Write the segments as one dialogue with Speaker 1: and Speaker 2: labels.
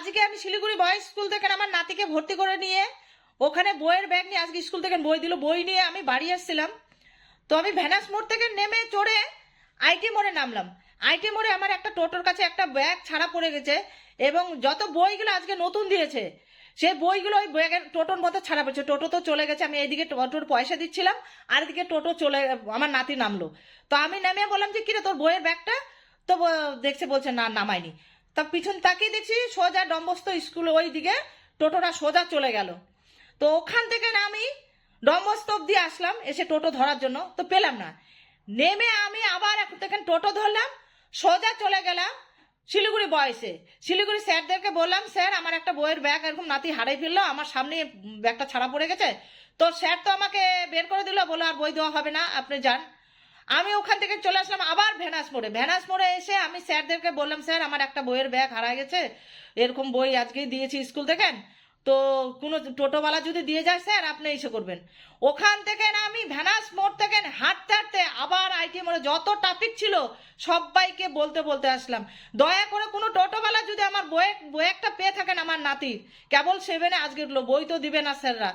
Speaker 1: আজকে আমি Siliguri boys school থেকে আমার নাতিকে ভর্তি করে নিয়ে ওখানে বইয়ের ব্যাগ নিয়ে আজকে স্কুল থেকে বই দিল, বই নিয়ে আমি বাড়ি এসেছিলাম। তো আমি ভ্যানাস মোড় থেকে নেমে চড়ে আইটি মোড়ে নামলাম। আইটি মোড়ে আমার একটা টোটোর কাছে একটা ব্যাগ ছাড়া পড়ে গেছে এবং যত বইগুলো আজকে নতুন দিয়েছে সেই বইগুলো ওই ব্যাগের টোটোর মধ্যে ছাড়া পড়ছে। টোটো তো চলে গেছে, আমি এইদিকে টোটোর পয়সা দিচ্ছিলাম আর এদিকে টোটো চলে, আমার নাতি নামলো। তো আমি নেমে বললাম যে কিরে তোর বইয়ের ব্যাগটা, তো দেখছে বলছে না নামায়নি। তা পিছন তাকিয়ে দেখছি সোজা ডম্বস্ত স্কুল ওই দিকে টোটোটা সোজা চলে গেল। তো ওখান থেকে না আমি ডম্বস্ত অব্দি আসলাম এসে টোটো ধরার জন্য, তো পেলাম না। নেমে আমি আবার এখন থেকে টোটো ধরলাম, সোজা চলে গেলাম শিলিগুড়ি বয়সে। শিলিগুড়ি স্যারদেরকে বললাম স্যার আমার একটা বইয়ের ব্যাগ এরকম নাতি হারাই ফেললো, আমার সামনে ব্যাগটা ছাড়া পড়ে গেছে। তো স্যার তো আমাকে বের করে দিল, বলে আর বই দেওয়া হবে না, আপনি যান। আমি ওখান থেকে চলে আসলাম আবার ভ্যানাস মোড়ে। ভ্যানাস মোড়ে এসে আমি স্যারদেরকে বললাম স্যার আমার একটা বইয়ের ব্যাগ হারা গেছে, এরকম বই আজকেই দিয়েছি স্কুল থেকে, তো কোনো টোটোওয়ালা যদি দিয়ে যায় স্যার আপনি এসে করবেন। ওখান থেকে না আমি ভ্যানাস মোড় থেকে হাঁটতে হাঁটতে আবার আইটি মোড়ে যত ট্রাফিক ছিল সবাইকে বলতে বলতে আসলাম দয়া করে কোনো টোটোওয়ালা যদি আমার বই একটা পেয়ে থাকেন আমার নাতির, কেবল 7-এ আজকে বই তো দিবে না স্যাররা,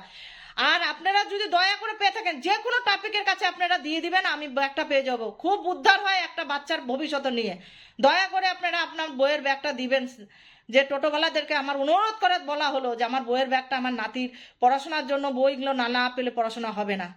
Speaker 1: আর আপনারা যদি দয়া করে পেয়ে থাকেন যে কোনো টপিকের কাছে আপনারা দিয়ে দিবেন, আমি ব্যাগটা পেয়ে যাব। খুব উদ্ধার হয় একটা বাচ্চার ভবিষ্যৎ নিয়ে। দয়া করে আপনারা আপনার বইয়ের ব্যাগটা দিবেন। যে টোটোওয়ালাদেরকে আমার অনুরোধ করে বলা হলো যে আমার বইয়ের ব্যাগটা আমার নাতির পড়াশোনার জন্য, বইগুলো না পেলে পড়াশোনা হবে না।